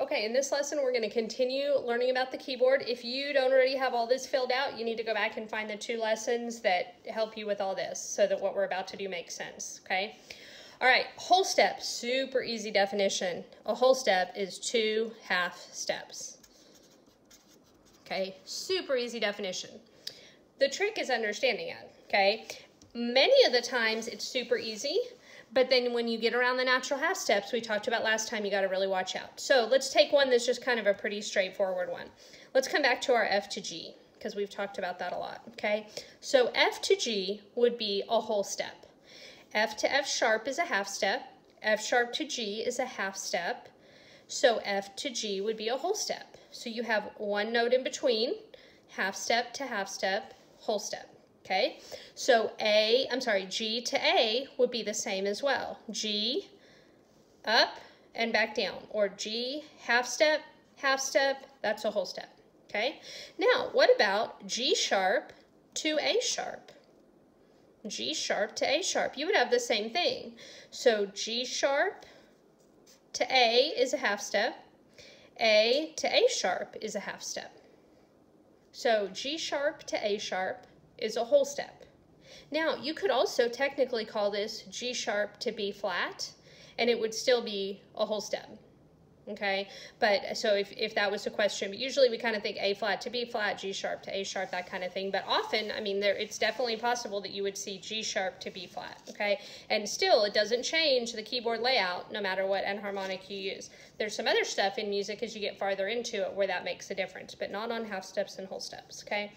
Okay, in this lesson, we're going to continue learning about the keyboard. If you don't already have all this filled out, you need to go back and find the 2 lessons that help you with all this so that what we're about to do makes sense, okay? All right, whole step, super easy definition. A whole step is 2 half steps. Okay, super easy definition. The trick is understanding it, okay? Many of the times it's super easy, but then when you get around the natural half steps we talked about last time, you got to really watch out. So let's take one that's just kind of a pretty straightforward one. Let's come back to our F to G because we've talked about that a lot, okay? So F to G would be a whole step. F to F sharp is a half step. F sharp to G is a half step. So F to G would be a whole step. So you have one note in between, half step to half step, whole step. Okay, so G to A would be the same as well. G, up and back down, or G, half step, that's a whole step, okay? Now, what about G sharp to A sharp? G sharp to A sharp, you would have the same thing. So G sharp to A is a half step, A to A sharp is a half step. So G sharp to A sharp is a whole step. Now, you could also technically call this G sharp to B flat, and it would still be a whole step, okay? But so if that was the question, but usually we kind of think A flat to B flat, G sharp to A sharp, that kind of thing. But often, I mean, it's definitely possible that you would see G sharp to B flat, okay? And still, it doesn't change the keyboard layout no matter what enharmonic you use. There's some other stuff in music as you get farther into it where that makes a difference, but not on half steps and whole steps, okay?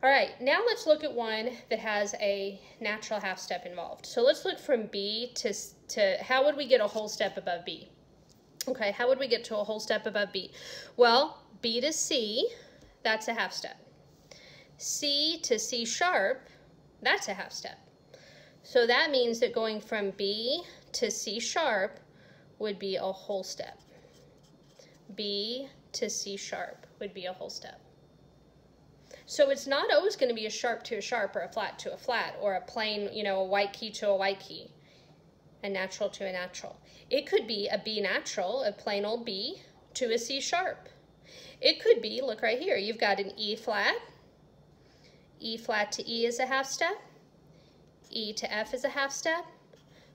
All right, now let's look at one that has a natural half step involved. So let's look from B to how would we get a whole step above B? Okay, how would we get to a whole step above B? Well, B to C, that's a half step. C to C sharp, that's a half step. So that means that going from B to C sharp would be a whole step. B to C sharp would be a whole step. So it's not always going to be a sharp to a sharp or a flat to a flat or a plain, a white key to a white key, a natural to a natural. It could be a B natural, a plain old B, to a C sharp. It could be, look right here, you've got an E flat to E is a half step, E to F is a half step,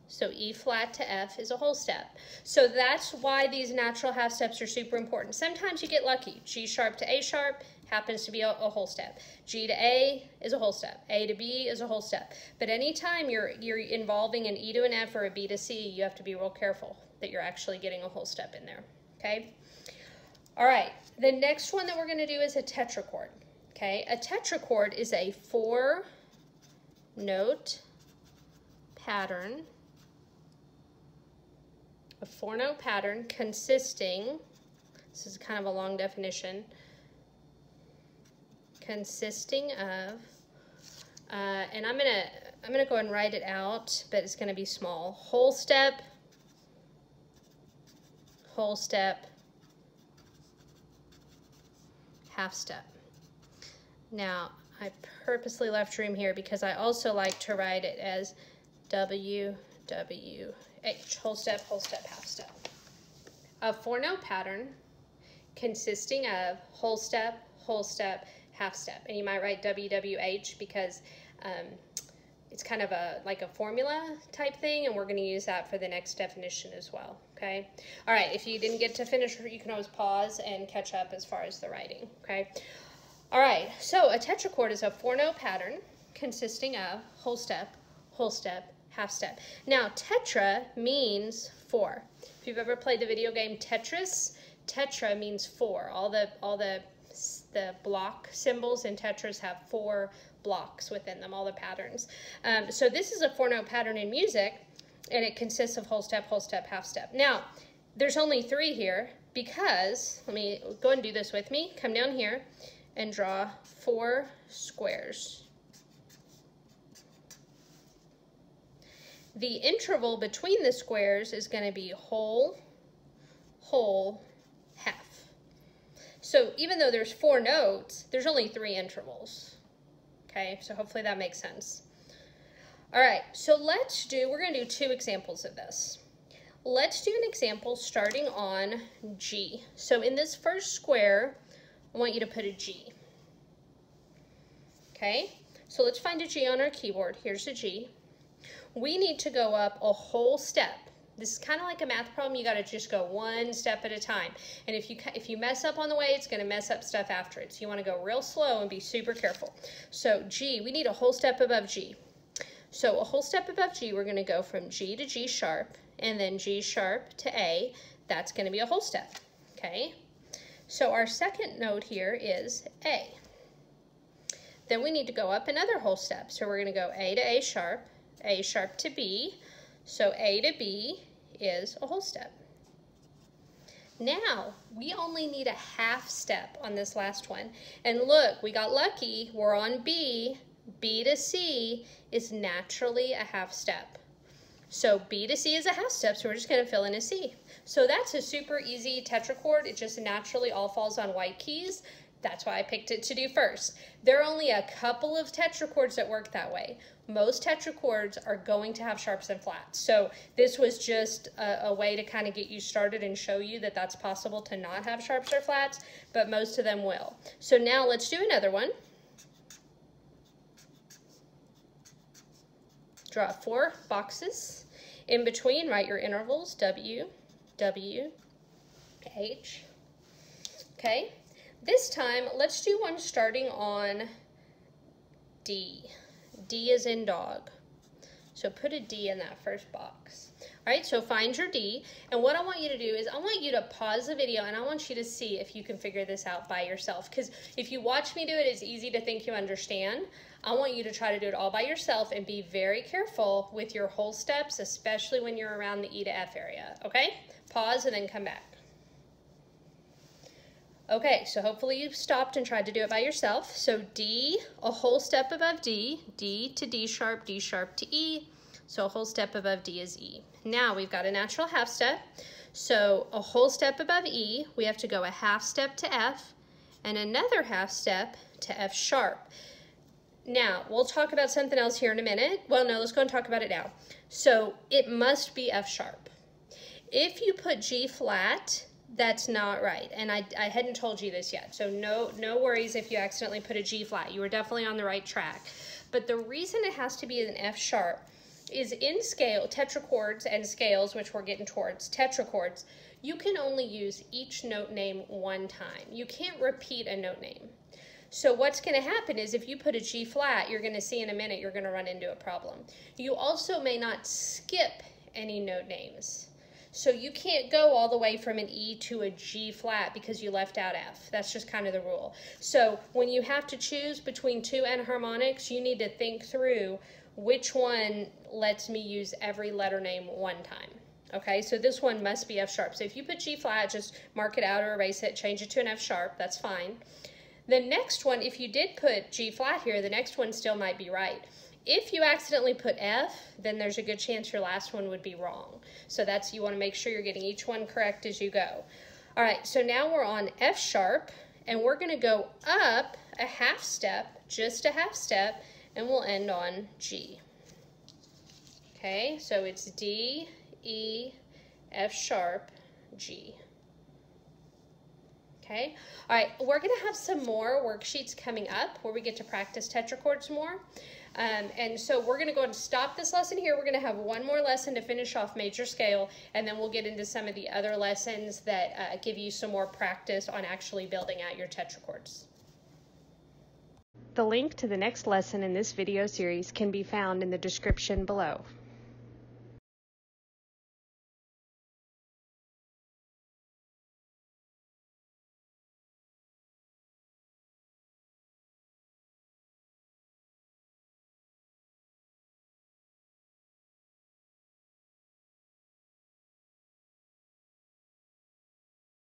so E flat to F is a whole step. So that's why these natural half steps are super important. Sometimes you get lucky. G sharp to A sharp happens to be a whole step. G to A is a whole step. A to B is a whole step. But anytime you're involving an E to an F or a B to C, you have to be real careful that you're actually getting a whole step in there, okay? All right, the next one that we're going to do is a tetrachord, okay? A tetrachord is a 4-note pattern, a 4-note pattern consisting, this is kind of a long definition, consisting of, and I'm gonna go and write it out, but it's gonna be small. Whole step, half step. Now, I purposely left room here because I also like to write it as WWH, whole step, half step. A 4-note pattern consisting of whole step, half step. And you might write WWH because it's kind of like a formula type thing, and we're going to use that for the next definition as well, okay? All right, if you didn't get to finish, you can always pause and catch up as far as the writing, okay? All right, so a tetrachord is a 4-note pattern consisting of whole step, half step. Now, tetra means 4. If you've ever played the video game Tetris, tetra means 4. All the block symbols in Tetris have 4 blocks within them, all the patterns. So this is a 4-note pattern in music, and it consists of whole step, half step. Now, there's only 3 here because, let me go and do this with me. Come down here and draw 4 squares. The interval between the squares is going to be whole, half. So even though there's 4 notes, there's only 3 intervals. Okay, so hopefully that makes sense. All right, so we're going to do 2 examples of this. let's do an example starting on G. So in this first square, I want you to put a G. Okay, so let's find a G on our keyboard. Here's a G. We need to go up a whole step. This is kind of like a math problem. You got to just go one step at a time. And if you mess up on the way, it's going to mess up stuff after it. So you want to go real slow and be super careful. So G, we need a whole step above G. So a whole step above G, we're going to go from G to G sharp, and then G sharp to A. That's going to be a whole step. Okay. So our second note here is A. Then we need to go up another whole step. So we're going to go A to A sharp to B. So A to B is a whole step. Now, we only need a half step on this last one. And look, we got lucky. We're on B. B to C is naturally a half step. So B to C is a half step, so we're just going to fill in a C. So that's a super easy tetrachord. It just naturally all falls on white keys. That's why I picked it to do first. There are only a couple of tetrachords that work that way. Most tetrachords are going to have sharps and flats. So this was just a way to kind of get you started and show you that that's possible to not have sharps or flats, but most of them will. So now let's do another one. Draw 4 boxes. In between, write your intervals, W, W, H. Okay. This time, let's do one starting on D. D is in dog. So put a D in that first box. All right, so find your D. And what I want you to do is I want you to pause the video and I want you to see if you can figure this out by yourself. Because if you watch me do it, it's easy to think you understand. I want you to try to do it all by yourself and be very careful with your whole steps, especially when you're around the E to F area, okay? Pause and then come back. Okay, so hopefully you stopped and tried to do it by yourself. So D, a whole step above D, D to D sharp to E. So a whole step above D is E. Now we've got a natural half step. So a whole step above E, we have to go a half step to F and another half step to F sharp. Now, we'll talk about something else here in a minute. Well, no, let's go and talk about it now. So it must be F sharp. If you put G flat, that's not right. And I hadn't told you this yet. So no worries if you accidentally put a G flat. You were definitely on the right track. But the reason it has to be an F sharp is in scale, tetrachords and scales, which we're getting towards, tetrachords, you can only use each note name one time. You can't repeat a note name. So what's going to happen is if you put a G flat, you're going to see in a minute you're going to run into a problem. You also may not skip any note names. So you can't go all the way from an E to a G flat because you left out F. That's just kind of the rule. So when you have to choose between two enharmonics, you need to think through which one lets me use every letter name one time. Okay, so this one must be F sharp. So if you put G flat, just mark it out or erase it, change it to an F sharp, that's fine. The next one, if you did put G flat here, the next one still might be right. If you accidentally put F, then there's a good chance your last one would be wrong. So you want to make sure you're getting each one correct as you go. All right, so now we're on F sharp, and we're going to go up a half step, just a half step, and we'll end on G. Okay, so it's D, E, F sharp, G. Okay, all right, we're going to have some more worksheets coming up where we get to practice tetrachords more. And so we're going to go ahead and stop this lesson here. We're going to have one more lesson to finish off major scale, and then we'll get into some of the other lessons that give you some more practice on actually building out your tetrachords. The link to the next lesson in this video series can be found in the description below.